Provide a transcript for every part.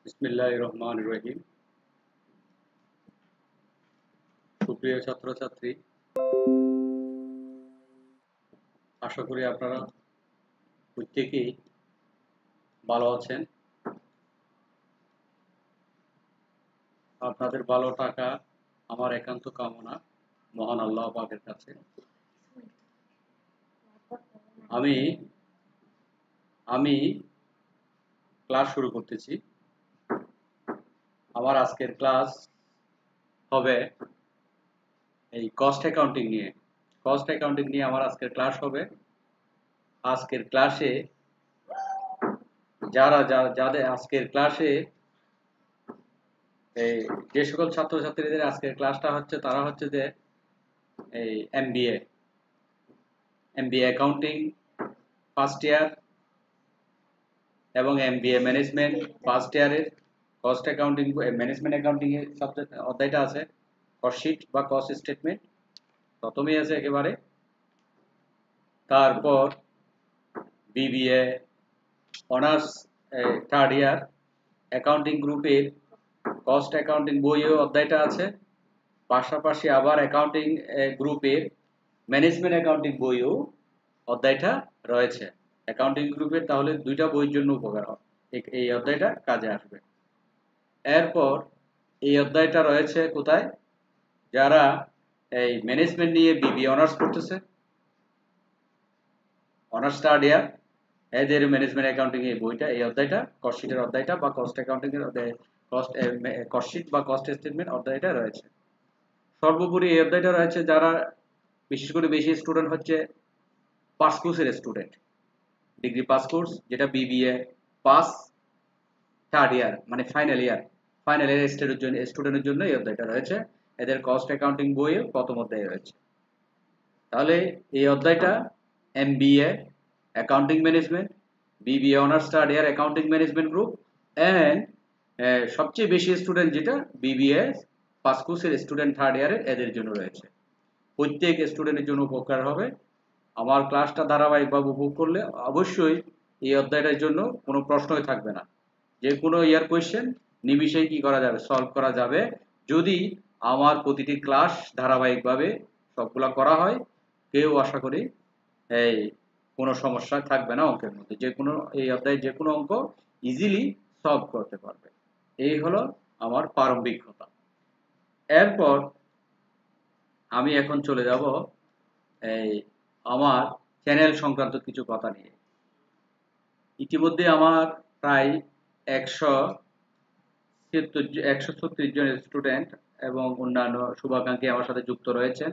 বিসমিল্লাহির রহমানির রহিম। সুপ্রিয় ছাত্রছাত্রী, আশা করি আপনারা প্রত্যেকেই ভালো আছেন। আপনাদের ভালো থাকা আমার একান্ত কামনা মহান আল্লাহ পাকের কাছে। আমি আমি ক্লাস শুরু করতেছি। আমার আজকের ক্লাস হবে এই কস্ট অ্যাকাউন্টিং নিয়ে। কস্ট অ্যাকাউন্টিং নিয়ে আমার আজকের ক্লাস হবে। আজকের ক্লাসে যাদের আজকের ক্লাসে এই যে সকল ছাত্রছাত্রীদের আজকের ক্লাসটা হচ্ছে তারা হচ্ছে যে এই এমবিএ অ্যাকাউন্টিং ফার্স্ট ইয়ার এবং এমবিএ ম্যানেজমেন্ট ফার্স্ট ইয়ারের কস্ট অ্যাকাউন্টিং ম্যানেজমেন্ট অ্যাকাউন্টিং এর সাবজেক্ট অধ্যায়টা আছে কস্ট শিট বা কস্ট স্টেটমেন্ট, প্রথমেই আছে একেবারে। তারপর BBA honours third year accounting গ্রুপের কস্ট অ্যাকাউন্টিং বইয়েও অধ্যায়টা আছে। পাশাপাশি আবার অ্যাকাউন্টিং গ্রুপের ম্যানেজমেন্ট অ্যাকাউন্টিং বইও অধ্যায়টা রয়েছে অ্যাকাউন্টিং গ্রুপের, তাহলে দুইটা বইয়ের জন্য উপকার হয়, এই অধ্যায়টা কাজে আসবে। এরপর এই অধ্যায়টা রয়েছে কোথায়? যারা এই ম্যানেজমেন্ট নিয়ে বিবি অনার্স করতেছে, অনার্স থার্ড ইয়ার, এদের ম্যানেজমেন্ট অ্যাকাউন্টিং এই বইটা, এই অধ্যায়টা কস্টশিটের অধ্যায়টা বা কস্ট অ্যাকাউন্টিং এর কস্টশিট বা কস্ট স্টেটমেন্ট অধ্যায়টা রয়েছে। সর্বোপরি এই অধ্যায়টা রয়েছে যারা বিশেষ করে বেশি স্টুডেন্ট হচ্ছে পাস কোর্সের স্টুডেন্ট, ডিগ্রি পাস কোর্স যেটা বিবিএ পাস থার্ড ইয়ার মানে ফাইনাল ইয়ার স্টুডেন্টের জন্য এই অধ্যায়টা রয়েছে। এদের কস্ট অ্যাকাউন্টিং বইয়ে প্রথম অধ্যায় রয়েছে। তাহলে এই অধ্যায়টা MBA accounting management, BBA honours third year accounting management group and সবচেয়ে বেশি স্টুডেন্ট যেটা বিবিএ পাস কোর্সের স্টুডেন্ট থার্ড ইয়ারের, এদের জন্য রয়েছে। প্রত্যেক স্টুডেন্টের জন্য উপকার হবে। আমার ক্লাসটা ধারাবাহিকভাবে উপভোগ করলে অবশ্যই এই অধ্যায়টার জন্য কোনো প্রশ্নই থাকবে না। যে কোনো ইয়ার কোয়েশ্চেন নিমিশেই কি করা যাবে, সলভ করা যাবে, যদি আমার প্রতিটি ক্লাস ধারাবাহিকভাবে সবগুলা করা হয়। কেউ আশা করি এই কোনো সমস্যা থাকবে না অঙ্কের মধ্যে, যে কোনো এই অধ্যায়ে যে কোনো অঙ্ক ইজিলি সলভ করতে পারবে। এই হলো আমার প্রারম্ভিক কথা। এরপর আমি এখন চলে যাব এই আমার চ্যানেল সংক্রান্ত কিছু কথা নিয়ে। ইতিমধ্যে আমার প্রায় 136 জন স্টুডেন্ট এবং অন্যান্য শুভাকাঙ্ক্ষী আমার সাথে যুক্ত রয়েছেন।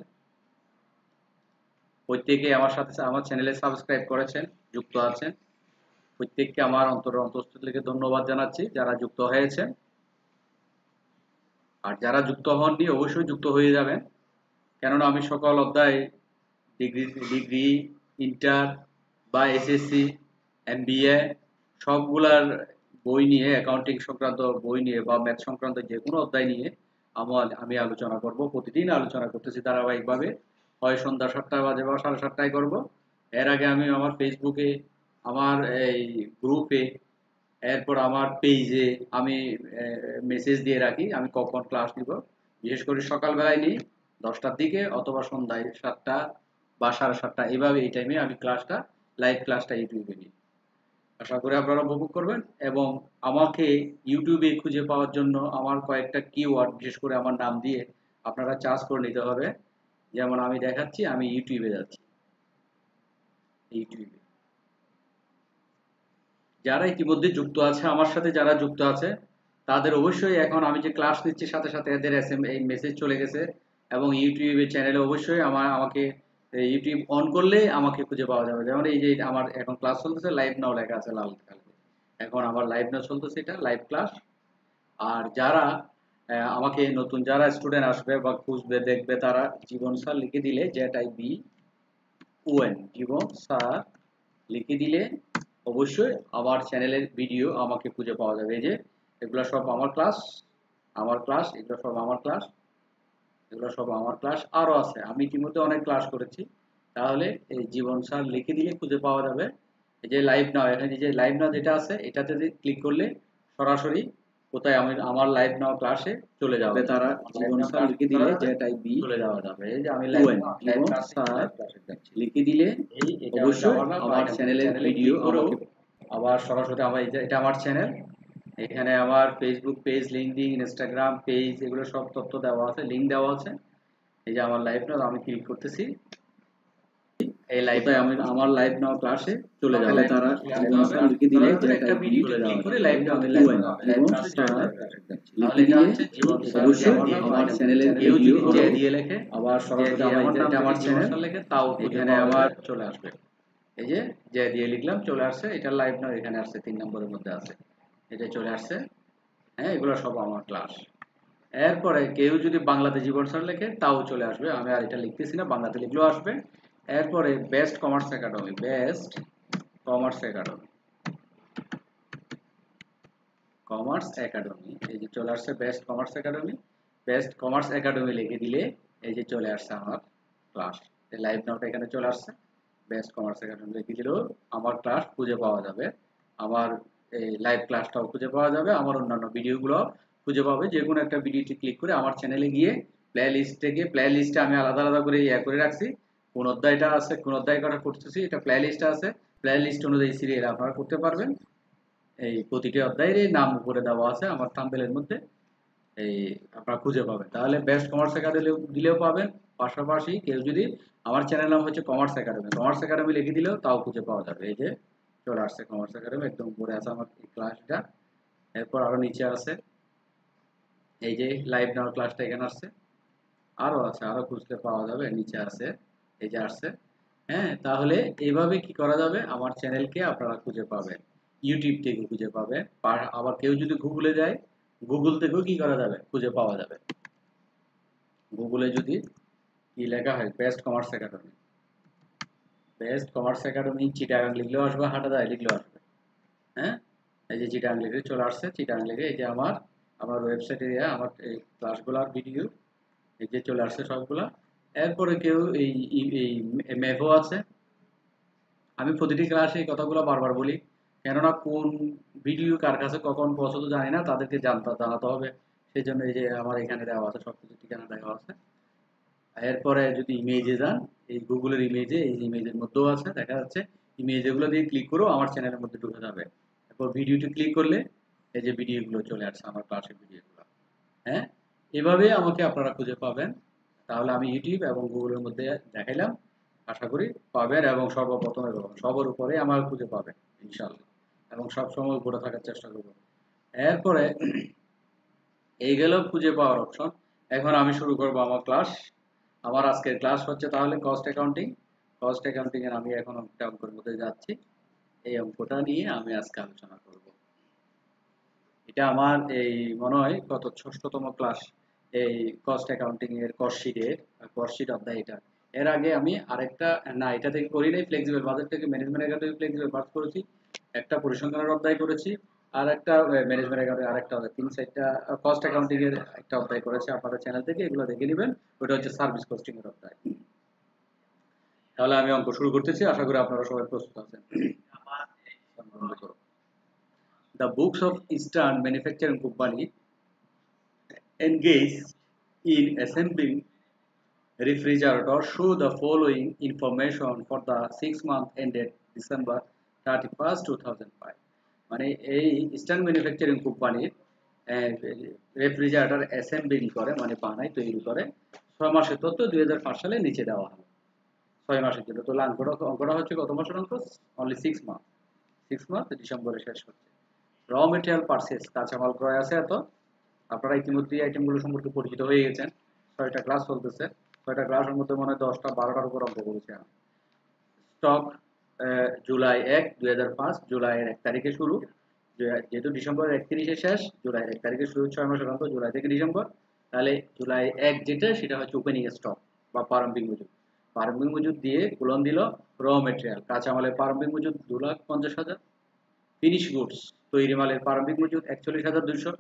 প্রত্যেকে আমার সাথে আমার চ্যানেলে সাবস্ক্রাইব করেছেন, যুক্ত আছেন। প্রত্যেককে আমার অন্তঃস্থল থেকে ধন্যবাদ জানাচ্ছি যারা যুক্ত হয়েছেন। আর যারা যুক্ত হননি অবশ্যই যুক্ত হয়ে যাবেন, কেননা আমি সকল অধ্যায় ডিগ্রি ইন্টার বা এসএসসি এমবিএ সবগুলার বই নিয়ে, অ্যাকাউন্টিং সংক্রান্ত বই নিয়ে বা ম্যাথ সংক্রান্ত যে কোনো অধ্যায় নিয়ে আমি আলোচনা করব। প্রতিদিন আলোচনা করতেছি ধারাবাহিকভাবে, হয় সন্ধ্যা 7টা বাজে বা 7:30টায় করব। এর আগে আমি আমার ফেসবুকে, আমার এই গ্রুপে, এরপর আমার পেজে আমি মেসেজ দিয়ে রাখি আমি কখন ক্লাস নিব। বিশেষ করে সকালবেলায় নিই 10টার দিকে, অথবা সন্ধ্যায় 7টা বা 7:30 এভাবে এই টাইমে আমি লাইভ ক্লাসটা ইউটিউবে নিই। আশা করি আপনারা উপভোগ করবেন। এবং আমাকে ইউটিউবে খুঁজে পাওয়ার জন্য আমার কয়েকটা কিওয়ার্ড, বিশেষ করে আমার নাম দিয়ে আপনারা চার্জ করে নিতে হবে। যেমন আমি দেখাচ্ছি, আমি ইউটিউবে যাচ্ছি। ইউটিউবে যারা ইতিমধ্যে যুক্ত আছে আমার সাথে, যারা যুক্ত আছে তাদের অবশ্যই এখন আমি যে ক্লাস নিচ্ছি সাথে সাথে এদের এই মেসেজ চলে গেছে। এবং ইউটিউবে চ্যানেলে অবশ্যই আমাকে ইউটিউব অন করলে আমাকে খুঁজে পাওয়া যাবে। যেমন এই যে আমার এখন ক্লাস চলতেছে, লাইভ নাও লেখা আছে লাল কালারে, এখন আমার লাইভ নাও চলতেছে, এটা লাইভ ক্লাস। আর যারা আমাকে নতুন যারা স্টুডেন্ট আসবে বা খুঁজবে দেখবে, তারা জীবন স্যার লিখে দিলে, ZIBON জীবন স্যার লিখে দিলে অবশ্যই আমার চ্যানেলের ভিডিও আমাকে খুঁজে পাওয়া যাবে। এই যে এগুলো সব আমার ক্লাস, এগুলো সব আমার ক্লাস, এগুলো সব আমার ক্লাস। আরও আছে, আমি ইতিমধ্যে অনেক ক্লাস করেছি। তাহলে এই জীবন স্যার লিখে দিলে খুঁজে পাওয়া যাবে। এই যে লাইভ নাও, এখানে যে লাইভ নাও যেটা আছে এটাতে ক্লিক করলে সরাসরি কোথায় আমি আমার লাইভ নাও ক্লাসে চলে যাবে, তারা জীবন স্যার লিখে দিলে যে টাইপ বি চলে যাওয়া যাবে। এই যে আমি লাইভ স্যার লিখে দিলে অবশ্যই আমার চ্যানেলের ভিডিও আমাকে আবার সরাসরি আমার এটা আমার চ্যানেল, এখানে আমার Facebook page, LinkedIn, Instagram page, এগুলো সব তথ্য দেওয়া আছে, লিঙ্ক দেওয়া আছে। এই যে আমার লাইভ নাও আমি ক্লিক করতেছি, এই লাইভে আমি আমার লাইভ নাও ক্লাসে চলে যাবে, তারা জীবন স্যার লিখে দিলে যে একটা ভিডিও ক্লিক করে লাইভ নাও লাইভ ক্লাসে চলে যাবে। তাহলে এটা হচ্ছে জীবন স্যার অবশ্যই আমার চ্যানেলের ভিডিও যে দিয়ে লেখে আবার সরাসরি আমার এটা আমার চ্যানেল লেখে, তাও এখানে আমার চলে আসবে। এই যে দিয়ে লিখলাম চলে আসছে, এটা লাইভ নাও এখানে আসছে 3 নম্বরের মধ্যে আছে, এটা চলে আসছে। হ্যাঁ, এগুলো সব আমার ক্লাস। এরপরে কেউ যদি বাংলাতে জীবন স্যার লেখে তাও চলে আসবে, আমি আর এটা লিখতেছি না, বাংলাতে লিখলেও আসবে। এরপরে best commerce academy, best commerce academy, commerce academy, এই যে চলে আসছে best commerce academy. Best commerce academy লিখে দিলে এই যে চলে আসছে আমার ক্লাস, এই লাইভ নাওটা এখানে চলে আসছে। বেস্ট কমার্স একাডেমি লিখে দিলেও আমার ক্লাস খুঁজে পাওয়া যাবে, আমার এই লাইভ ক্লাসটাও খুঁজে পাওয়া যাবে, আমার অন্যান্য ভিডিওগুলো খুঁজে পাবে। যে কোনো একটা ভিডিওটি ক্লিক করে আমার চ্যানেলে গিয়ে প্লে লিস্ট থেকে, প্লে লিস্টে আমি আলাদা আলাদা করে করে রাখছি, কোন অধ্যায়টা আছে, কোন অধ্যায় করা করতেছি, এটা প্লে লিস্টে আছে, প্লে লিস্ট অনুযায়ী সিরিয়াল আপনারা করতে পারবেন। এই প্রতিটি অধ্যায়ের নাম উপরে দেওয়া আছে আমার থাম্বনেলের মধ্যে, এই আপনারা খুঁজে পাবেন। তাহলে বেস্ট কমার্স একাডেমি দিলেও পাবেন, পাশাপাশি কেউ যদি আমার চ্যানেল নাম হচ্ছে কমার্স একাডেমি, কমার্স একাডেমি লিখে দিলেও তাও খুঁজে পাওয়া যাবে। এই যে চলে আসছে কমার্স একাডেমি, একদম উপরে আছে আমার ক্লাসটা। এরপর আরো নিচে আছে এই যে লাইভ নাও ক্লাসটা এখানে আসছে, আরো আছে, আরো খুঁজতে পাওয়া যাবে, নিচে আছে, এই যে আসছে। হ্যাঁ, তাহলে এইভাবে কি করা যাবে, আমার চ্যানেলকে আপনারা খুঁজে পাবেন, ইউটিউব থেকে খুঁজে পাবেন, আবার কেউ যদি গুগলে যায়, গুগল থেকেও কি করা যাবে, খুঁজে পাওয়া যাবে। গুগলে যদি কি লেখা হয় best commerce academy, best commerce academy Chittagong লিখলেও আসবে, হাটাজারি লিখলেও আসবে। হ্যাঁ, এই যে চিটাগাং লিখে চলে আসছে, চিটাগাং লিখে এই যে আমার আমার ওয়েবসাইটে আমার এই ক্লাসগুলোর ভিডিও এই যে চলে আসছে সবগুলা। এরপরে কেউ এই মেভো আছে, আমি প্রতিটি ক্লাসে এই কথাগুলো বারবার বলি, কেননা কোন ভিডিও কার কাছে কখন পৌঁছতো জানি না, তাদেরকে জানাতে হবে। সেই জন্য এই যে আমার এখানে দেওয়া আছে, সবকিছু ঠিকানা দেওয়া আছে। এরপরে যদি ইমেজে যান, এই গুগলের ইমেজে, এই ইমেজের মধ্যেও আছে, দেখা যাচ্ছে ইমেজ, এগুলো দিয়ে ক্লিক করেও আমার চ্যানেলের মধ্যে ঢুকে যাবে। এরপর ভিডিওটি ক্লিক করলে এই যে ভিডিওগুলো চলে আসছে, আমার ক্লাসের ভিডিওগুলো। হ্যাঁ, এভাবে আমাকে আপনারা খুঁজে পাবেন। তাহলে আমি ইউটিউব এবং গুগলের মধ্যে দেখাইলাম, আশা করি পাবেন, এবং সর্বপ্রথমে পাবেন, সবার উপরে আমার খুঁজে পাবেন ইনশাআল্লাহ, এবং সবসময় উপরে থাকার চেষ্টা করব। এরপরে এই গেল খুঁজে পাওয়ার অপশন। এখন আমি শুরু করব আমার ক্লাস। আমার আজকের ক্লাস হচ্ছে তাহলে কস্ট অ্যাকাউন্টিং। কস্ট অ্যাকাউন্টিং এর আমি এখন একটা অঙ্কের মধ্যে যাচ্ছি, এই অঙ্কটা নিয়ে আমি আজকে আলোচনা করব। এটা আমার এই মনে হয় কত ষষ্ঠতম ক্লাস, এই কস্ট অ্যাকাউন্টিং এর কস্ট শিট অধ্যায় এটা। এর আগে আমি আরেকটা, না এটা থেকে করি নাই, ফ্লেক্সিবল বাজেট থেকে ম্যানেজমেন্ট অ্যাকাউন্টিং ফ্লেক্সিবল বাজেট করেছি, একটা পরিসংখ্যানের অধ্যায় করেছি, আর একটা ম্যানেজমেন্ট অ্যাকাউন্টিং আরেকটা অধ্যায়, 3-4টা কস্ট অ্যাকাউন্টিং এর একটা অধ্যায় করেছি। আপনাদের চ্যানেল থেকে এগুলো দেখে নেবেন, ওটা হচ্ছে সার্ভিস কস্টিং এর অধ্যায়। তাহলে আমি অঙ্ক শুরু করতেছি, আশা করি আপনারা সবাই প্রস্তুত আছেন। The books of Eastern Manufacturing Company engaged in assembling refrigerators show the following information for the 6 months ended December 31st, 2005. মানে এই ইস্টার্ন ম্যানুফ্যাকচারিং কোম্পানির রেফ্রিজারেটর অ্যাসেম্বলি করে, মানে বানায়, তৈরি করে, 6 মাসের তথ্য 2005 সালে নিচে দেওয়া হলো। 6 মাসের জন্য তো অঙ্কটা হচ্ছে কত মাসের অঙ্ক, অনলি 6 মান্থ, 6 মান্থ ডিসেম্বরে শেষ হচ্ছে। র মেটেরিয়াল পারচেজ, কাঁচামাল ক্রয় আছে এত। আপনারা ইতিমধ্যে আইটেমগুলো সম্পর্কে পরিচিত হয়ে গেছেন, 6টা ক্লাস চলতেছে, 6টা ক্লাসের মধ্যে মনে হয় 10টা 12টার উপর অঙ্ক করেছি আমি। স্টক জুলাই 1, 2005, জুলাইয়ের 1 তারিখে শুরু, যেহেতু ডিসেম্বরের 31-এ শেষ, জুলাইয়ের 1 তারিখে শুরু, 6 মাসের অঙ্ক, জুলাই থেকে ডিসেম্বর। তাহলে জুলাই 1 যেটা, সেটা হচ্ছে ওপেনিং স্টক বা প্রারম্ভিক মজুদ। প্রারম্ভিক মজুদ দিয়ে কুলন দিল র মেটেরিয়াল, কাঁচামালের প্রারম্ভিক মজুদ 2,50,000, ফিনিশ গুডস তৈরি মালের প্রারম্ভিক মজুদ 41,200,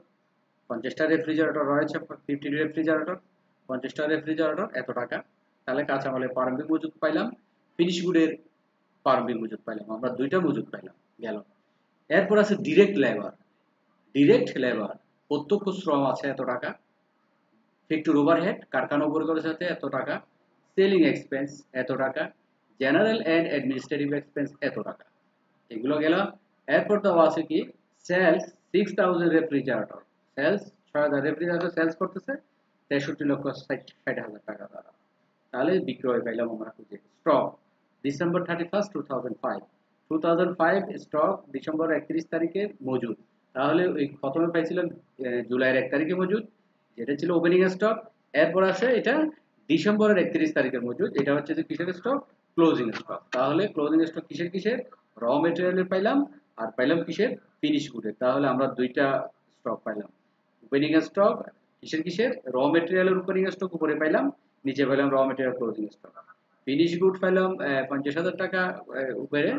50টা রেফ্রিজারেটর রয়েছে, 50 রেফ্রিজারেটর, 50টা রেফ্রিজারেটর এত টাকা। তাহলে কাঁচামালের প্রারম্ভিক মজুদ পাইলাম, ফিনিশ গুডের প্রারম্ভিক মজুদ পাইলাম, আমরা 2টা মজুদ পাইলাম গেল। এরপর আছে ডিরেক্ট লেবার। ডিরেক্ট লেবার প্রত্যক্ষ শ্রম আছে এত টাকা, ফ্যাক্টরি ওভারহেড কারখানা পরিচালনার সাথে এত টাকা, সেলিং এক্সপেন্স এত টাকা, জেনারেল এন্ড অ্যাডমিনিস্ট্রেটিভ এক্সপেন্স এত টাকা। এগুলো গেল। এরপর দেওয়া আছে কি sales 6000 refrigerator, sales 6000 refrigerator sales করতেছে 63,60,000 টাকা দ্বারা। তাহলে বিক্রয় পাইলাম আমরা খুঁজে। স্টক ডিসেম্বর 31 2005, 2005 স্টক ডিসেম্বর 31 তারিখে মজুদ। তাহলে ওই প্রথমে পাইছিলাম জুলাইয়ের 1 তারিখে মজুদ, যেটা ছিল ওপেনিং স্টক। এরপর আসে এটা ডিসেম্বরের 31 তারিখের মজুদ, এটা হচ্ছে যে কিসের স্টক, ক্লোজিং স্টক। তাহলে ক্লোজিং স্টক কিসের কিসের, র মেটেরিয়ালের পাইলাম আর পাইলাম কিসের, ফিনিশ গুডের। তাহলে আমরা দুইটা স্টক পাইলাম, ওপেনিং স্টক কিসের কিসের, র মেটেরিয়ালের ওপেনিং স্টক উপরে পাইলাম, নিচে পাইলাম র material closing stock. Finish good পাইলাম 50,000 টাকা উপরে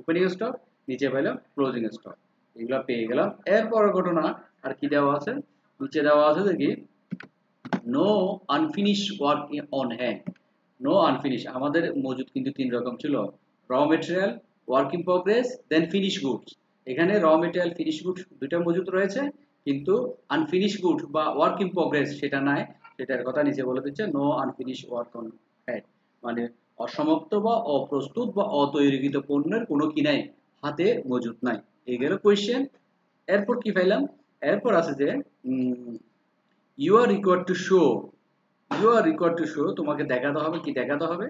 ওপেনিং স্টক, নিচে পাইলাম ক্লোজিং স্টক। এগুলা পেয়ে গেলাম। এরপর ঘটনা আর কি দেওয়া আছে, নিচে দেওয়া আছে দেখি no unfinish work on hand. No unfinish, আমাদের মজুদ কিন্তু তিন রকম ছিল, raw material, work in progress, then finish goods. এখানে র মেটেরিয়াল ফিনিশ গুডস দুইটা মজুদ রয়েছে, কিন্তু আনফিনিশ গুড বা ওয়ার্ক ইন প্রোগ্রেস সেটা নাই। সেটার কথা নিচে বলে দিচ্ছে no unfinish work on hand, মানে অসমাপ্ত বা অপ্রস্তুত বা অতৈরিকৃত পণ্যের কোনো কি নাই, হাতে মজুদ নাই। এই গেল কোয়েশ্চেন। এরপর কি পাইলাম, এরপর আছে যে you are required to show, you are required to show, তোমাকে দেখাতে হবে, কি দেখাতে হবে,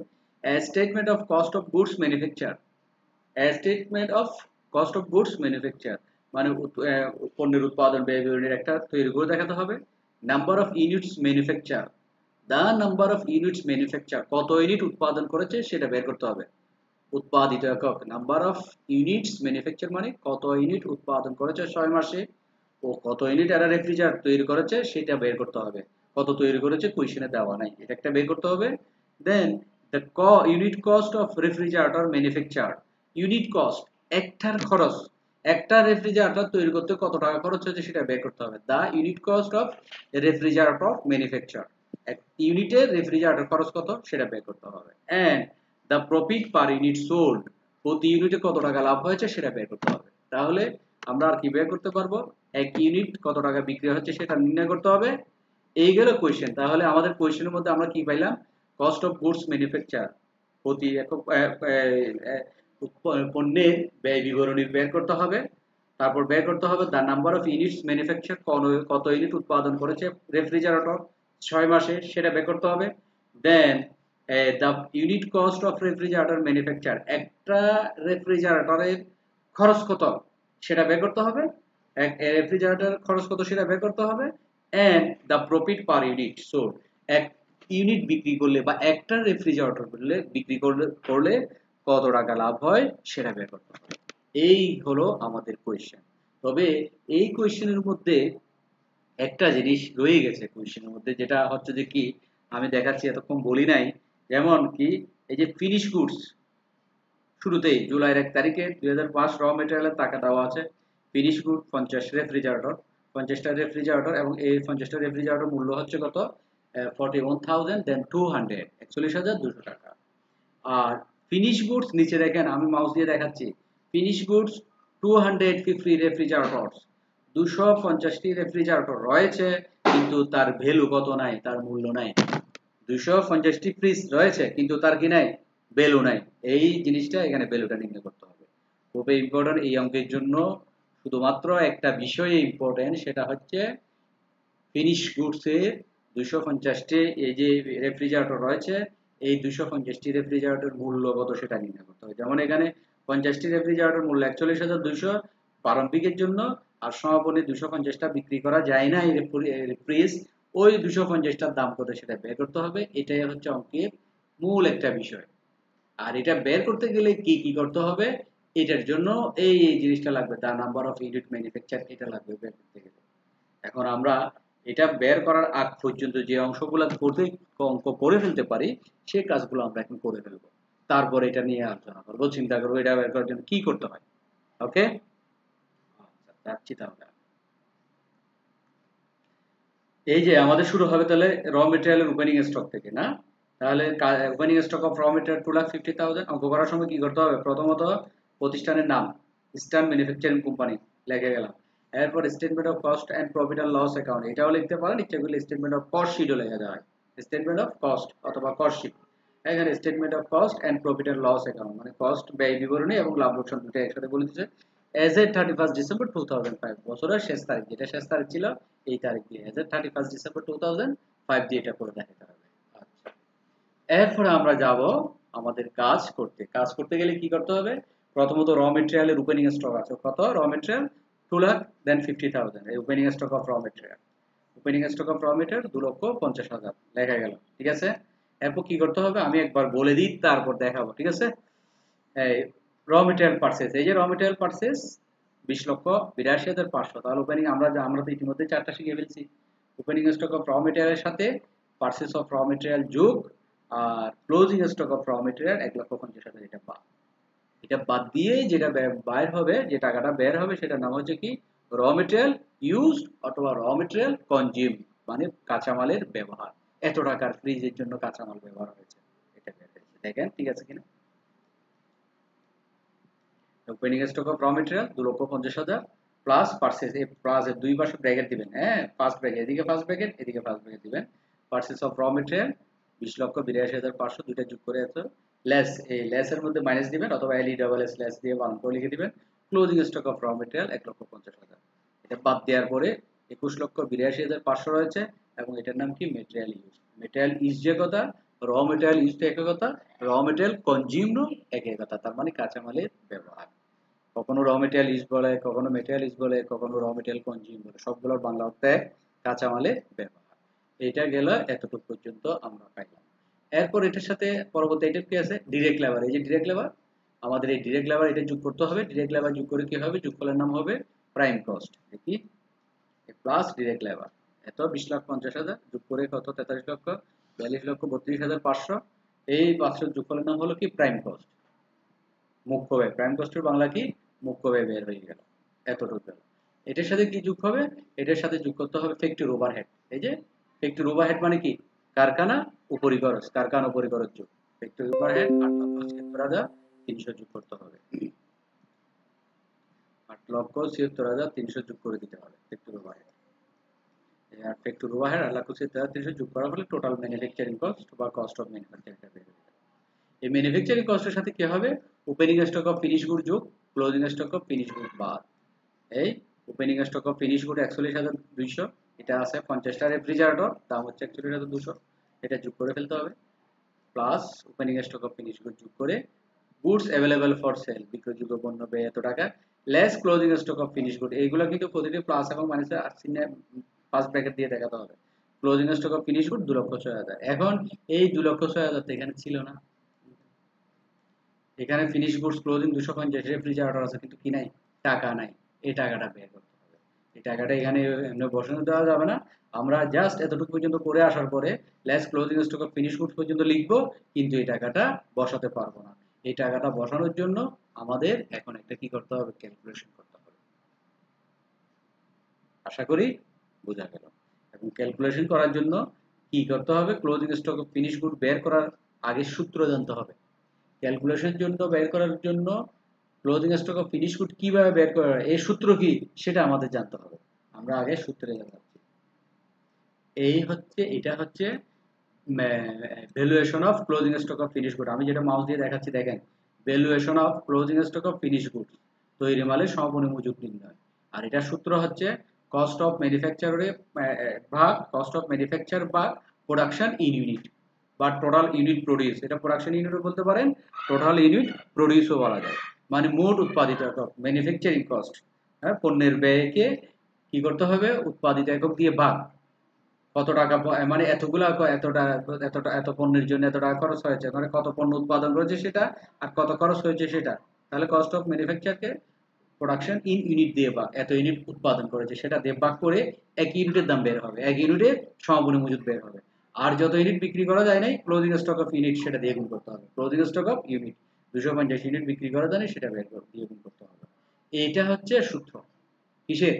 statement of cost of goods manufacture, statement of cost of goods manufacture, মানে পণ্যের উৎপাদন ব্যয় বিবরণীর একটা তৈরি করে দেখাতে হবে। Number of units manufacture, the number of units manufacture, কত ইউনিট উৎপাদন করেছে সেটা বের করতে হবে। উৎপাদিত একক, নাম্বার অফ ইউনিটস ম্যানুফ্যাকচার মানে কত ইউনিট উৎপাদন করেছে 6 মাসে, ও কত ইউনিট এরা রেফ্রিজারেটর তৈরি করেছে সেটা বের করতে হবে। কত তৈরি করেছে কোয়েশ্চেনে দেওয়া নাই, এটা একটা বের করতে হবে। Then the unit cost of refrigerator manufacture, unit cost একটার খরচ, একটা রেফ্রিজারেটর তৈরি করতে কত টাকা খরচ হচ্ছে সেটা বের করতে হবে। The unit cost of refrigerator manufacture, এক ইউনিটের রেফ্রিজারেটর খরচ কত সেটা বের করতে হবে। And the profit per unit sold, প্রতি ইউনিটে কত টাকা লাভ হয়েছে সেটা বের করতে হবে। তাহলে আমরা আর কি বের করতে পারবো, এক ইউনিট কত টাকা বিক্রি হচ্ছে সেটা নির্ণয় করতে হবে। এই গেল কোয়েশ্চেন। তাহলে আমাদের কোয়েশ্চেনের মধ্যে আমরা কি পাইলাম, কস্ট অফ গুডস ম্যানুফ্যাকচার, প্রতি একক পণ্যের ব্যয় বিবরণী বের করতে হবে। তারপর বের করতে হবে the number of units manufacture, কত ইউনিট উৎপাদন করেছে রেফ্রিজারেটর 6 মাসে সেটা বের করতে হবে। Then the unit cost of refrigerator manufacture, একটা রেফ্রিজারেটরের খরচ কত সেটা বের করতে হবে, এক রেফ্রিজারেটর খরচ কত সেটা বের করতে হবে। And the profit per unit sold, এক ইউনিট বিক্রি করলে বা একটা রেফ্রিজারেটর করলে বিক্রি করলে কত টাকা লাভ হয় সেটা বের করতে হবে। এই হলো আমাদের কোয়েশ্চেন। তবে এই কোয়েশ্চেনের মধ্যে একটা জিনিস রয়ে গেছে কোয়েশ্চেনের মধ্যে, যেটা হচ্ছে যে কি আমি দেখাচ্ছি, এতক্ষণ বলি নাই। যেমন কি এই যে ফিনিশ গুডস, শুরুতেই জুলাইয়ের 1 তারিখে 2005 র মেটেরিয়ালের টাকা দেওয়া আছে, ফিনিশ গুড 50 রেফ্রিজারেটর, 50টা রেফ্রিজারেটর, এবং এই 50টা রেফ্রিজারেটর মূল্য হচ্ছে কত, 41,000 দেন 200, 41,200 টাকা। আর ফিনিশ গুডস নিচে দেখেন, আমি মাউস দিয়ে দেখাচ্ছি, ফিনিশ গুডস 250 রেফ্রিজারেটরস, 250টি রেফ্রিজারেটর রয়েছে, কিন্তু তার ভ্যালু কত নাই, তার মূল্য নাই। 250টি ফ্রিজ রয়েছে কিন্তু তার কি নাই, ভ্যালু নাই। এই জিনিসটা এখানে ভ্যালুটা নির্ণয় করতে হবে, খুবই ইম্পর্টেন্ট এই অঙ্কের জন্য। শুধুমাত্র একটা বিষয় ইম্পর্টেন্ট, সেটা হচ্ছে ফিনিশ গুডসের 250টি এই যে রেফ্রিজারেটর রয়েছে, এই 250টি রেফ্রিজারেটর মূল্য কত সেটা নির্ণয় করতে হবে। যেমন এখানে 50টি রেফ্রিজারেটর মূল্য 41,200 প্রারম্ভিকের জন্য, আর সমাপনী 250টা বিক্রি করা যায় না এই ফ্রিজ, ওই 250টার দাম কত সেটা বের করতে হবে। এটাই হচ্ছে অঙ্কের মূল একটা বিষয়। আর এটা বের করতে গেলে কি কি করতে হবে, এটার জন্য এই জিনিসটা লাগবে, তার নাম্বার অফ ইউনিট ম্যানুফ্যাকচার, এটা লাগবে বের করতে গেলে। এখন আমরা এটা বের করার আগ পর্যন্ত যে অংশগুলো করতে অঙ্ক করে ফেলতে পারি সেই কাজগুলো আমরা এখন করে ফেলবো, তারপর এটা নিয়ে আলোচনা করবো, চিন্তা করবো এটা বের করার জন্য কি করতে হয়। ওকে, যাচ্ছি তাহলে। এই যে আমাদের শুরু হবে তাহলে র মেটেরিয়ালের ওপেনিং স্টক থেকে, না? তাহলে opening stock of raw material 2,50,000। অঙ্ক করার সময় কি করতে হবে, প্রথমত প্রতিষ্ঠানের নাম ইস্টার্ন ম্যানুফ্যাকচারিং কোম্পানি লিখে গেলাম। এরপর statement of cost and profit and loss account, এটাও লিখতে পারেন, ইচ্ছা করলে স্টেটমেন্ট অফ কস্ট শিটও লেখা যায়, স্টেটমেন্ট অফ কস্ট অথবা কস্ট শিট। এখানে statement of cost and profit and loss account মানে কস্ট ব্যয় বিবরণী এবং লাভ লোকসান দুটো একসাথে বলে দিচ্ছে। এজ এ 31 ডিসেম্বর 2005, বছরের শেষ তারিখ, যেটা শেষ তারিখ ছিল এই তারিখ দিয়ে এজ এ 31 ডিসেম্বর 2005 দিয়ে এটা করে দেখাতে হবে। আচ্ছা, এরপরে আমরা যাব আমাদের কাজ করতে। কাজ করতে গেলে কি করতে হবে? প্রথমত র মেটেরিয়ালের ওপেনিং স্টক আছে কত? র মেটেরিয়াল 2 লাখ দেন 50,000, এই opening stock of raw material, opening stock of raw material 2,50,000 লেখা গেল, ঠিক আছে। এরপর কি করতে হবে আমি একবার বলে দিই, তারপর দেখাবো, ঠিক আছে। এই র মেটেরিয়াল পারচেজ, এই যে র মেটেরিয়াল পারচেজ 20,82,500, তাহলে ওপেনিং আমরা তো ইতিমধ্যে চারটা শিখে ফেলছি। ওপেনিং স্টক অফ র মেটেরিয়ালের সাথে পারচেজ অফ র মেটেরিয়াল যোগ আর closing stock of raw material 1,50,000, এটা বাদ দিয়ে যেটা বাইর হবে, যে টাকাটা বের হবে সেটার নাম হচ্ছে কি? র মেটেরিয়াল ইউজড অথবা র মেটেরিয়াল কনজিউম, মানে কাঁচামালের ব্যবহার। এত টাকার ফ্রিজের জন্য কাঁচামাল ব্যবহার হয়েছে, এটা বের হয়েছে, দেখেন ঠিক আছে কিনা। Opening stock of raw material 2,50,000 plus purchase, এই প্লাস এর দুই পাশে ব্র্যাকেট দিবেন, হ্যাঁ ফার্স্ট ব্র্যাকেট, এদিকে ফার্স্ট ব্র্যাকেট এদিকে ফার্স্ট ব্র্যাকেট দিবেন। পারচেজ অফ র মেটেরিয়াল 20,82,500 দুইটা যোগ করে আছে, লেস, এই লেস এর মধ্যে মাইনাস দিবেন অথবা এল ই ডাবল এস লেস দিয়ে বানান করে লিখে দিবেন। Closing stock of raw material 1,50,000, এটা বাদ দেওয়ার পরে 21,82,500 রয়েছে এবং এটার নাম কি? Material use. মেটেরিয়াল ইউজ যে কথা, র মেটেরিয়াল ইউজ একই কথা, র মেটেরিয়াল কনজিউমড একই কথা, তার মানে কাঁচামালের ব্যবহার। কখনো র মেটেরিয়াল ইউজ বলে, কখনো মেটেরিয়াল ইউজ বলে, কখনো র মেটেরিয়াল কনজিউম বলে, সবগুলোর বাংলা অর্থ এক, কাঁচামালের ব্যবহার। এটা গেল এতটুকু পর্যন্ত আমরা পাইলাম। এরপর এটার সাথে পরবর্তী আইটেম কি আছে? ডিরেক্ট লেবার, এই যে ডিরেক্ট লেবার, আমাদের এই ডিরেক্ট লেবার এটা যোগ করতে হবে। ডিরেক্ট লেবার যোগ করে কি হবে? যোগফলের নাম হবে প্রাইম কস্ট, দেখি প্লাস ডিরেক্ট লেবার, এত 20,50,000 যোগ করে কত? 43,42,32,500, এই 500 যোগফলের নাম হলো কি? প্রাইম কস্ট, মুখ্য ব্যয়। প্রাইম কস্টের বাংলা কি? মুখ্য ব্যয় বের হয়ে গেল, এতটুকু গেল। এটার সাথে কি যোগ হবে? এটার সাথে যোগ করতে হবে ফ্যাক্টরি ওভারহেড। এই যে ফ্যাক্টরি ওভারহেড মানে কি? কারখানা উপরি খরচ, কারখানা উপরি খরচ যোগ ফ্যাক্টরি ওভারহেড 8,76,300 যোগ করতে হবে, 8,76,300 যোগ করে দিতে হবে ফ্যাক্টরি ওভারহেড। আর ফ্যাক্টরি ওভারহেড 8,76,300 যোগ করা হলে টোটাল ম্যানুফ্যাকচারিং কস্ট বা কস্ট অফ ম্যানুফ্যাকচারিংটা বের হবে। এই ম্যানুফ্যাকচারিং কস্টের সাথে কি হবে? Opening stock of finish good যোগ closing stock of finish good বাদ। এই opening stock of finish good 41,200, এটা আছে 50টা রেফ্রিজারেটর, দাম হচ্ছে 41,200, এটা যোগ করে ফেলতে হবে। Plus opening stock of finish good যোগ করে গুডস অ্যাভেলেবল ফর সেল, বিক্রয়যোগ্য পণ্য ব্যয় এত টাকা, less closing stock of finish good. এইগুলো কিন্তু প্রতিটি প্লাস এবং মাইনাসে চিহ্নে ফার্স্ট ব্র্যাকেট দিয়ে দেখাতে হবে। Closing stock of finish good 2,06,000, এখন এই 2,06,000 তো এখানে ছিল না, এখানে ফিনিশ গুডস ক্লোজিং 250, রেফ্রিজারেটর আছে কিন্তু কি নাই? টাকা নাই, এই টাকাটা বের করতে হবে। এই টাকাটা এখানে এমনি বসানো দেওয়া যাবে না, আমরা জাস্ট এতটুকু পর্যন্ত করে আসার পরে less closing stock of finish goods পর্যন্ত লিখবো, কিন্তু এই টাকাটা বসাতে পারবো না। এই টাকাটা বসানোর জন্য আমাদের এখন একটা কি করতে হবে? ক্যালকুলেশন করতে হবে। আশা করি বোঝা গেল। এবং ক্যালকুলেশন করার জন্য কি করতে হবে? Closing stock of finish good বের করার আগে সূত্র জানতে হবে। ক্যালকুলেশন জন্য বের করার জন্য closing stock of finish good কিভাবে বের করা হয়, এই সূত্র কি সেটা আমাদের জানতে হবে। আমরা আগে সূত্রে যাচ্ছি। এই হচ্ছে, এটা হচ্ছে valuation of closing stock of finish good. আমি যেটা মাউস দিয়ে দেখাচ্ছি দেখেন, valuation of closing stock of finish good, তৈরি মালের সমপরিমাণ মজুত নির্ণয়। আর এটা সূত্র হচ্ছে কস্ট অফ ম্যানুফ্যাকচারে ভাগ কস্ট অফ ম্যানুফ্যাকচার বা প্রোডাকশন ইন ইউনিট বা টোটাল ইউনিট প্রডিউস। এটা প্রোডাকশন ইউনিটও বলতে পারেন, টোটাল ইউনিট প্রডিউসও বলা যায়, মানে মোট উৎপাদিত একক, ম্যানুফ্যাকচারিং কস্ট। হ্যাঁ, পণ্যের ব্যয়কে কি করতে হবে? উৎপাদিত একক দিয়ে ভাগ, কত টাকা মানে এতগুলা এতটা এতটা এত পণ্যের জন্য এত টাকা খরচ হয়েছে, মানে কত পণ্য উৎপাদন করেছে সেটা আর কত খরচ হয়েছে সেটা, তাহলে কস্ট অফ ম্যানুফ্যাকচারকে প্রোডাকশন ইন ইউনিট দিয়ে ভাগ, এত ইউনিট উৎপাদন করেছে সেটা দিয়ে ভাগ করে এক ইউনিটের দাম বের হবে, এক ইউনিটের সমপরিমাণ মজুত বের হবে। আর যত ইউনিট বিক্রি করা যায় নাই ক্লোজিং স্টক অফ ইউনিট সেটা দিয়ে গুণ করতে হবে। Closing stock of unit 250 unit বিক্রি করা যায় সেটা বের দিয়ে গুণ করতে হবে। এইটা হচ্ছে সূত্র কিসের?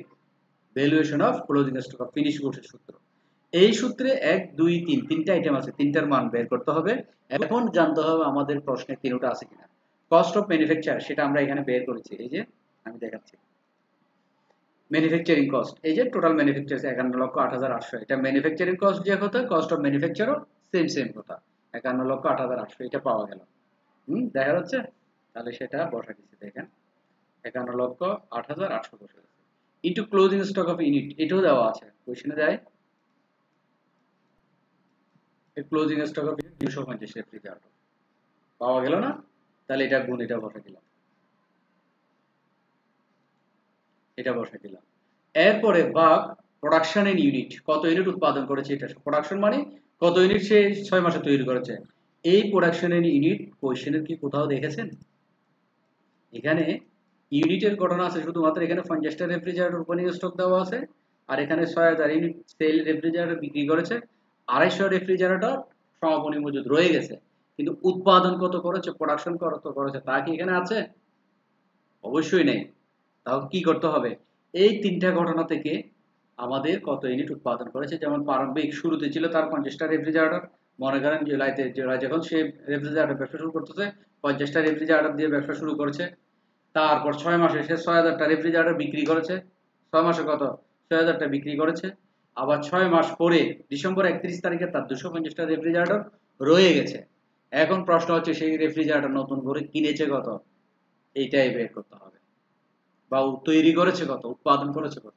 Valuation of closing stock of finish goods এর সূত্র। এই সূত্রে 1 2 3 তিনটা আইটেম আছে, তিনটার মান বের করতে হবে। এখন জানতে হবে আমাদের প্রশ্নে তিনটা আছে কিনা। কস্ট অফ ম্যানুফ্যাকচার সেটা আমরা এখানে বের করেছি, এই যে আমি দেখাচ্ছি। ম্যানুফ্যাকচারিং কস্ট, এই যে টোটাল ম্যানুফ্যাকচার 51,08,800, এটা ম্যানুফ্যাকচারিং কস্ট যে কথা, কস্ট অফ ম্যানুফ্যাকচারও সেম সেম কথা, 51,08,800 এটা পাওয়া গেল। দেখা যাচ্ছে? তাহলে সেটা বসা দিচ্ছি, দেখেন 51,08,800 বসে গেছে into closing stock of unit, এটাও দেওয়া আছে কোশ্চেনে দেয়। Closing stock of unit 250 refrigerator পাওয়া গেল না? তাহলে এটা গুণ, এটা বসে দিলাম, এটা বসে দিলাম। এরপরে ভাগ প্রোডাকশন ইন ইউনিট, কত ইউনিট উৎপাদন করেছে, এটা প্রোডাকশন মানে কত ইউনিট সে 6 মাসে তৈরি করেছে। এই প্রোডাকশন ইন ইউনিট কোশ্চেনের কি কোথাও দেখেছেন? এখানে ইউনিটের ঘটনা আছে শুধুমাত্র, এখানে 50টা রেফ্রিজারেটর ওপেনিং স্টক দেওয়া আছে, আর এখানে 6000 ইউনিট সেল রেফ্রিজারেটর বিক্রি করেছে, 250 রেফ্রিজারেটর সমাপনী মজুদ রয়ে গেছে, কিন্তু উৎপাদন কত করেছে, প্রোডাকশন কত করেছে তা কি এখানে আছে? অবশ্যই নেই। তাও কি করতে হবে, এই তিনটা ঘটনা থেকে আমাদের কত ইউনিট উৎপাদন করেছে, যেমন প্রারম্ভিক শুরুতে ছিল তার 50টা রেফ্রিজারেটর, মনে করেন জুলাই যখন সে রেফ্রিজারেটর ব্যবসা শুরু করতেছে 50টা রেফ্রিজারেটর দিয়ে ব্যবসা শুরু করেছে, তারপর 6 মাসে সে 6000টা রেফ্রিজারেটর বিক্রি করেছে, 6 মাসে কত 6000টা বিক্রি করেছে, আবার 6 মাস পরে ডিসেম্বর 31 তারিখে তার 250টা রেফ্রিজারেটর রয়ে গেছে। এখন প্রশ্ন হচ্ছে সেই রেফ্রিজারেটর নতুন করে কিনেছে কত, এইটাই বের করতে হবে, বা তৈরি করেছে কত, উৎপাদন করেছে কত।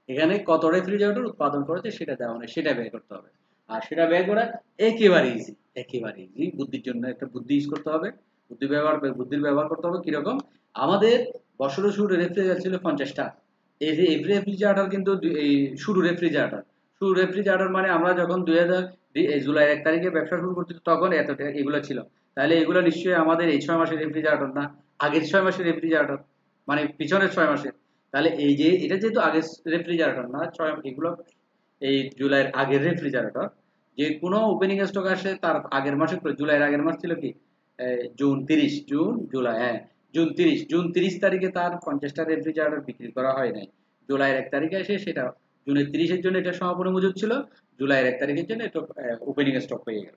এখানে কত রেফ্রিজারেটর উৎপাদন করেছে সেটা দেওয়া নেই, সেটা বের করতে হবে। আর সেটা বের করা একেবারে ইজি, একেবারে ইজি, বুদ্ধির জন্য একটা বুদ্ধি ইউজ করতে হবে, বুদ্ধির ব্যবহার করতে হবে। কিরকম, আমাদের বছরের শুরু রেফ্রিজারেটর ছিল 50টা, এই যে এভরি রেফ্রিজারেটর কিন্তু এই শুরু রেফ্রিজারেটর মানে আমরা যখন 2000 জুলাই 1 তারিখে ব্যবসা শুরু করছি তখন এগুলো ছিল, তাহলে এগুলো নিশ্চয়ই আমাদের এই 6 মাসের রেফ্রিজারেটর না, আগের 6 মাসের রেফ্রিজারেটর, মানে পিছনের 6 মাসের। তাহলে এই যে এটা যেহেতু আগের রেফ্রিজারেটর না, এগুলো এই জুলাইয়ের আগের রেফ্রিজারেটর, যে কোনো ওপেনিং স্টক আসে তার আগের মাসে, জুলাইয়ের আগের মাস ছিল কি জুন 30, জুন জুলাই, হ্যাঁ জুন 30 তারিখে তার 50টা রেফ্রিজারেটর বিক্রি করা হয় নাই, জুলাইয়ের 1 তারিখে এসে সেটা জুনের 30-এর জন্য এটা সমাপনী মজুদ ছিল, জুলাইয়ের 1 তারিখের জন্য এটা ওপেনিং স্টক হয়ে গেল।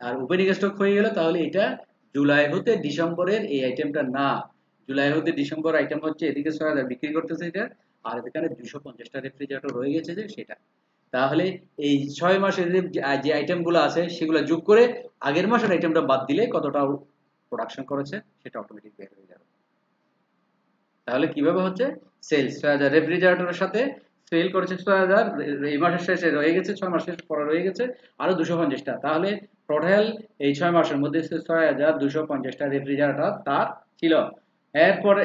আর ওপেনিং স্টক হয়ে গেল, তাহলে এটা জুলাই হতে ডিসেম্বরের এই আইটেমটা না, জুলাই হতে ডিসেম্বর আইটেম হচ্ছে এদিকে 6000 বিক্রি করতেছে এটা, আর এখানে 250টা রেফ্রিজারেটর রয়ে গেছে যে সেটা। তাহলে এই 6 মাসের যে আইটেমগুলো আছে সেগুলো যোগ করে আগের মাসের আইটেমটা বাদ দিলে কতটা প্রোডাকশন করেছে সেটা অটোমেটিক বের হয়ে যাবে। তাহলে কিভাবে হচ্ছে, সেলস 6000 রেফ্রিজারেটরের সাথে সেল করেছে 6000, এই মাসের শেষে রয়ে গেছে, 6 মাসের পরে রয়ে গেছে আরো 250টা, তাহলে টোটাল এই 6 মাসের মধ্যে 6250টা রেফ্রিজারেটর তার ছিল। এরপর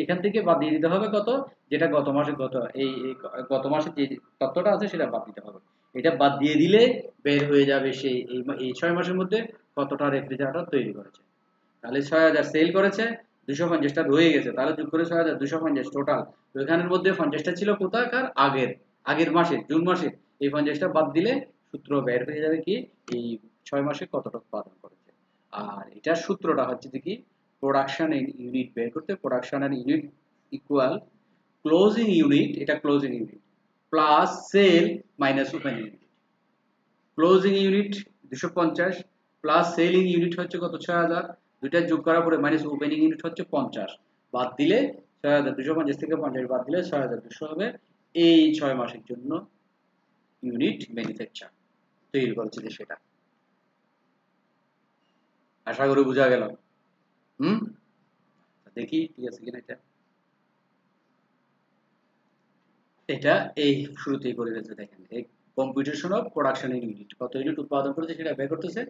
এখান থেকে বাদ দিয়ে দিতে হবে কত, যেটা গত মাসে গত মাসে যে তথ্যটা আছে সেটা বাদ দিতে হবে, এটা বাদ দিয়ে দিলে বের হয়ে যাবে সেই এই 6 মাসের মধ্যে কতটা রেফ্রিজারেটর তৈরি করেছে। তাহলে 6000 সেল করেছে, 250টা রয়ে গেছে, তাহলে যোগ করে 6250 টোটাল। তো এখানের মধ্যে 50টা ছিল কোথাকার, আগের মাসে জুন মাসে, এই 50টা বাদ দিলে সূত্র বের হয়ে যাবে কি এই 6 মাসে কতটা উৎপাদন করেছে। আর এটার সূত্রটা হচ্ছে কি, প্রোডাকশন ইন ইউনিট বের করতে, production and unit equal closing unit, এটা closing unit plus sell minus opening unit. Closing unit 250 plus selling unit হচ্ছে কত 6000, দুইটা যোগ করার পরে মাইনাস ওপেনিং ইউনিট হচ্ছে 50, বাদ দিলে 6250 থেকে 50 বাদ দিলে 6200 হবে। এই 6 মাসের জন্য ইউনিট ম্যানুফ্যাকচার তৈরি করেছে যে সেটা, আশা করি বোঝা গেল। হুম, দেখি ঠিক আছে কিনা এটা, এটা এই শুরুতেই করে ফেলছে, দেখেন এই কম্পিউটেশন অফ প্রোডাকশন ইউনিট কত ইউনিট উৎপাদন করেছে সেটা বের করতেছে,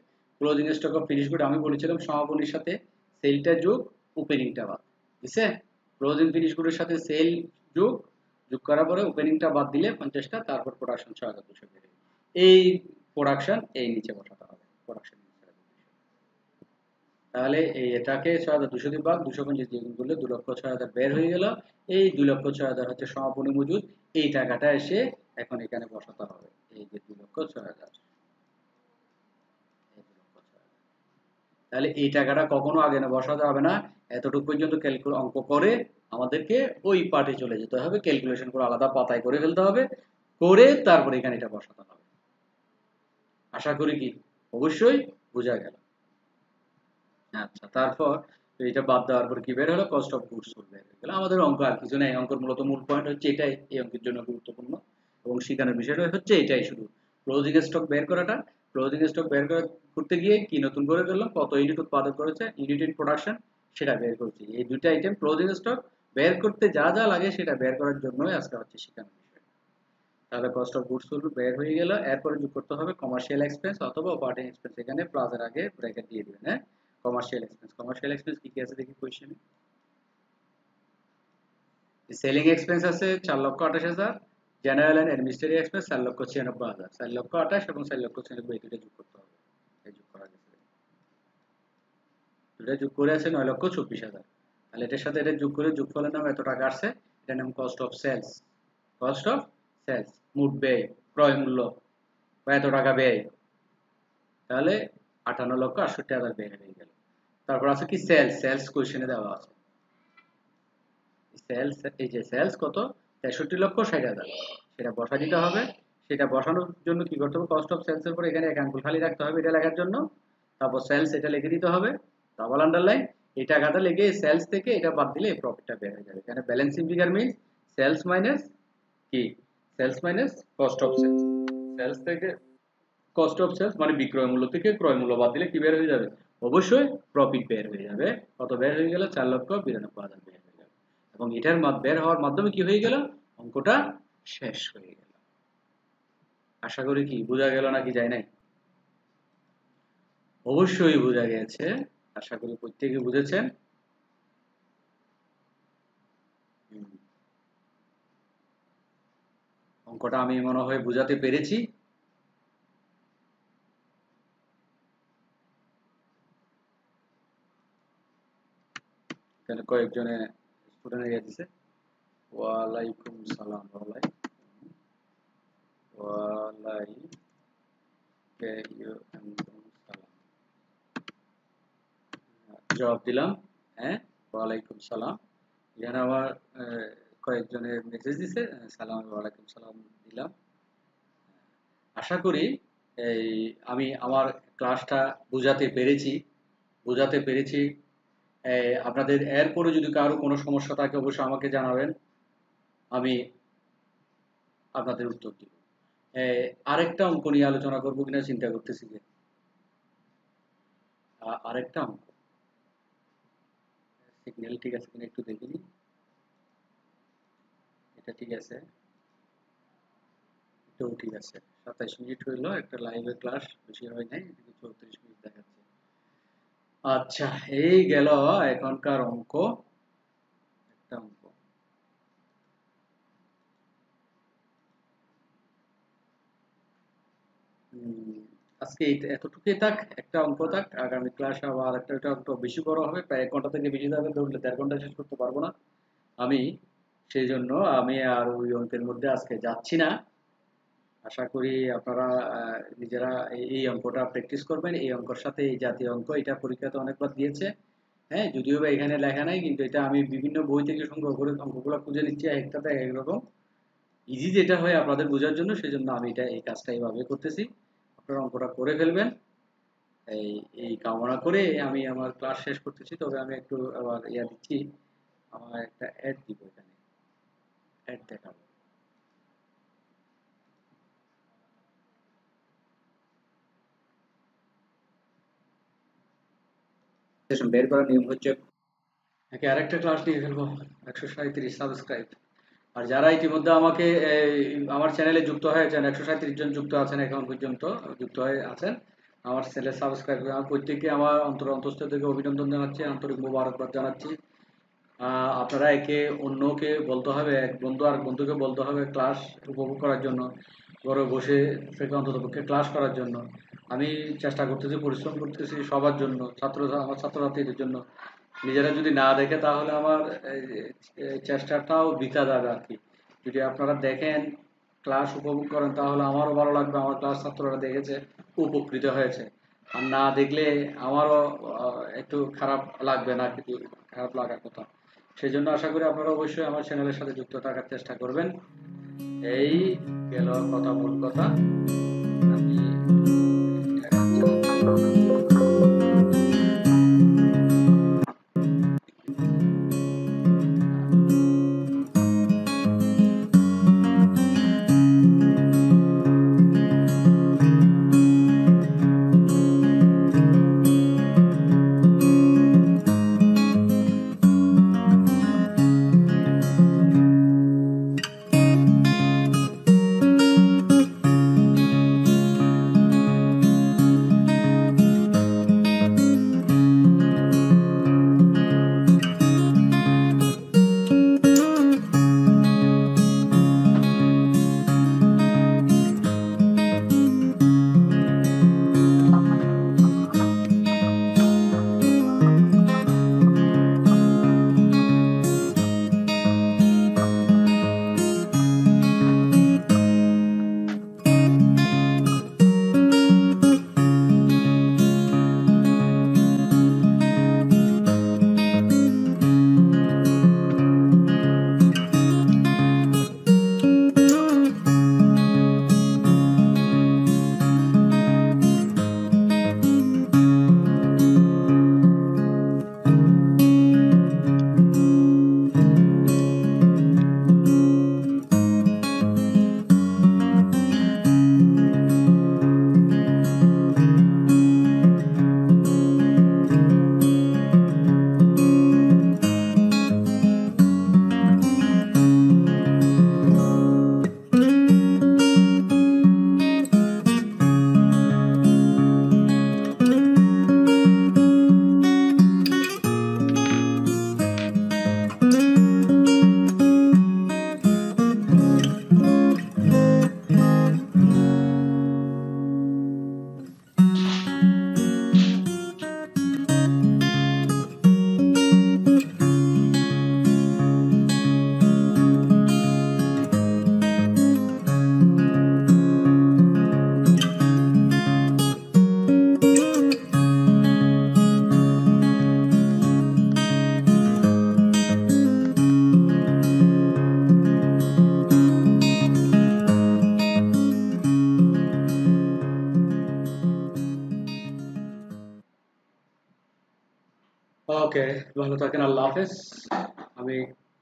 closing stock of finish good আমি বলেছিলাম সমাপনীর সাথে সেলটা যোগ ওপেনিংটা বাদ দিছে, ক্লোজিং ফিনিশ গুডের সাথে সেল যোগ যোগ করার পরে ওপেনিংটা বাদ দিলে 50টা, তারপর প্রোডাকশন 6200 বের হবে। এই প্রোডাকশন এই নিচে বসাতে হবে প্রোডাকশন, তাহলে এই এটাকে 6200 দিয়ে ভাগ 250 দিয়ে গুণ করলে 2,06,000 বের হয়ে গেল। এই 2,06,000 হচ্ছে সমাপনী মজুদ, এই টাকাটা এসে এখন এখানে বসাতে হবে, এই যে 2,06,000, তাহলে এই টাকাটা কখনো আগে না বসাতে হবে না, এতটুকু পর্যন্ত অঙ্ক করে আমাদেরকে ওই পার্টে চলে যেতে হবে, ক্যালকুলেশন করে আলাদা পাতায় করে ফেলতে হবে, করে তারপর এখানে এটা বসাতে হবে। আশা করি কি অবশ্যই বোঝা গেল। আচ্ছা, তারপর তো এটা বাদ দেওয়ার পর কি বের হলো, কস্ট অফ গুডস সোল্ড বের হয়ে গেল। আমাদের অঙ্ক আর কিছু নেই, অঙ্কের মূলত মূল পয়েন্ট হচ্ছে এটাই, এই অঙ্কের জন্য গুরুত্বপূর্ণ এবং শেখানোর বিষয়টা হচ্ছে এটাই শুধু, ক্লোজিং স্টক বের করাটা। ক্লোজিং স্টক বের করতে গিয়ে কি নতুন করে করলাম, কত ইউনিট উৎপাদন করেছে, ইউনিট ইন প্রোডাকশন, সেটা বের করছি। এই দুইটা আইটেম ক্লোজিং স্টক বের করতে যা যা লাগে সেটা বের করার জন্যই আজকে হচ্ছে শেখানোর বিষয়। তাহলে কস্ট অফ গুডস সোল্ড বের হয়ে গেল, এরপরে যোগ করতে হবে কমার্শিয়াল এক্সপেন্স অথবা অপারেটিং এক্সপেন্স, এখানে প্লাসের আগে ব্র্যাকেট দিয়ে দিবেন। হ্যাঁ, কমার্শিয়াল এক্সপেন্স, কমার্শিয়াল এক্সপেন্স কি কি আছে দেখি কোশ্চেনে। সেলিং এক্সপেন্স আছে 4,28,000, জেনারেল এন্ড অ্যাডমিনিস্ট্রেটিভ এক্সপেন্স 4,96,000, 4,28,000 এবং 4,96,000 এই দুটো যোগ করতে হবে। এই যোগ করা গেছে, দুটো যোগ করে আছে 9,24,000। তাহলে এটার সাথে এটা যোগ করে যোগফলের নাম এত টাকা আসছে, এটার নাম cost of sales. Cost of sales, মোট ব্যয়, ক্রয় মূল্য বা এত টাকা ব্যয়। তাহলে 58,68,000 ব্যয় হয়ে গেল। তারপর আছে কি সেলস, সেলস কোশ্চেনে দেওয়া আছে সেলস, এই যে সেলস কত 63,60,000, সেটা বসা দিতে হবে। সেটা বসানোর জন্য কি করতে হবে, কস্ট অফ সেলস এর পর এখানে এক আঙ্গুল খালি রাখতে হবে এটা লেখার জন্য, তারপর সেলস এটা লিখে দিতে হবে, ডাবল আন্ডারলাইন, এই টাকাটা লিখে সেলস থেকে এটা বাদ দিলে এই প্রফিটটা বের হয়ে যাবে। এখানে balancing figure means sales minus কি, sales minus cost of sales. Sales থেকে কস্ট অফ সেলস মানে বিক্রয় মূল্য থেকে ক্রয় মূল্য বাদ দিলে কি বের হয়ে যাবে, অবশ্যই প্রফিট বের হয়ে যাবে। কত বের হয়ে গেল, 4,92,000 বের হয়ে গেল। এবং এটার বের হওয়ার মাধ্যমে কি হয়ে গেল, অঙ্কটা শেষ হয়ে গেল। আশা করি কি বোঝা গেল নাকি যায় নাই, অবশ্যই বোঝা গেছে, আশা করি প্রত্যেকে বুঝেছেন। অঙ্কটা আমি মনে হয় বুঝাতে পেরেছি। এখানে কয়েকজনে স্টুডেন্ট ইয়ে দিছে, ওয়ালাইকুম সালাম, জবাব দিলাম। হ্যাঁ, ওয়ালাইকুম সালাম। এখানে আমার কয়েকজনে মেসেজ দিছে, সালাম, ওয়ালাইকুম সালাম দিলাম। আশা করি এই আমি আমার ক্লাসটা বুঝাতে পেরেছি। আপনাদের এরপরে যদি কারো কোনো সমস্যা থাকে অবশ্যই আমাকে জানাবেন, আমি আপনাদের উত্তর দিব। আরেকটা অঙ্ক নিয়ে আলোচনা করবো কিনা চিন্তা করতেছি যে, আরেকটা অঙ্ক, সিগন্যাল ঠিক আছে কিনা একটু দেখিনি, এটা ঠিক আছে, এটাও ঠিক আছে। 27 মিনিট হইলো, একটা লাইভে ক্লাস বেশি হয় নাই, এদিকে 34 মিনিট দেখাচ্ছে। আচ্ছা, এই গেল এখনকার অঙ্ক। একটা অঙ্ক আজকে এতটুকুই থাক, একটা অঙ্ক থাক, আগামী ক্লাস আবার একটা অঙ্ক বেশি বড় হবে, প্রায় 1 ঘন্টা থেকে বেশি যাবে, ধরলে 1.5 ঘন্টা শেষ করতে পারবো না আমি। সেই জন্য আমি আর ওই অঙ্কের মধ্যে আজকে যাচ্ছি না। আশা করি আপনারা নিজেরা এই অঙ্কটা প্র্যাকটিস করবেন। এই অঙ্কের সাথে এই জাতীয় অঙ্ক এটা পরীক্ষাতে অনেকবার দিয়েছে। হ্যাঁ, যদিও বা এখানে লেখা নাই, কিন্তু এটা আমি বিভিন্ন বই থেকে সংগ্রহ করে অঙ্কগুলো খুঁজে নিচ্ছি, একটাতে এক রকম ইজি যেটা হয় আপনাদের বোঝার জন্য, সেজন্য আমি এই কাজটা এইভাবে করতেছি। আপনারা অঙ্কটা করে ফেলবেন এই এই কামনা করে আমি আমার ক্লাস শেষ করতেছি। তবে আমি একটু আবার দিচ্ছি, আমার একটা অ্যাড দিব, এখানে অ্যাড দেখাবো। বের করার নিয়ম হচ্ছে, নাকি আরেকটা ক্লাস নিয়ে ফেলবো, 137 সাবস্ক্রাইব। আর যারা ইতিমধ্যে আমাকে আমার চ্যানেলে যুক্ত হয়েছেন, 137 জন যুক্ত আছেন, এখন পর্যন্ত যুক্ত হয়ে আছেন আমার চ্যানেল সাবস্ক্রাইব করে, আমার প্রত্যেককে আমার অন্তঃস্থ থেকে অভিনন্দন জানাচ্ছি, আন্তরিক মোবারকবাদ জানাচ্ছি। আপনারা একে অন্যকে বলতে হবে, এক বন্ধু আর বন্ধুকে বলতে হবে ক্লাস উপভোগ করার জন্য, ঘরে বসে থেকে অন্ততপক্ষে ক্লাস করার জন্য। আমি চেষ্টা করতেছি, পরিশ্রম করতেছি সবার জন্য, আমার ছাত্রছাত্রীদের জন্য। নিজেরা যদি না দেখে তাহলে আমার চেষ্টাটাও বৃথা যাবে আর কি। যদি আপনারা দেখেন, ক্লাস উপভোগ করেন, তাহলে আমারও ভালো লাগবে, আমার ক্লাস ছাত্ররা দেখেছে, উপকৃত হয়েছে। আর না দেখলে আমারও একটু খারাপ লাগবে না, কিন্তু খারাপ লাগার কথা। সেই জন্য আশা করি আপনারা অবশ্যই আমার চ্যানেলের সাথে যুক্ত থাকার চেষ্টা করবেন। এই গেল কথা, মূল কথা। আমি ওকে, ভালো থাকেন, আল্লাহ হাফেজ। আমি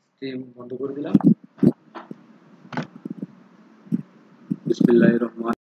স্ট্রিম বন্ধ করে দিলাম। বিসমিল্লাহির রহমানির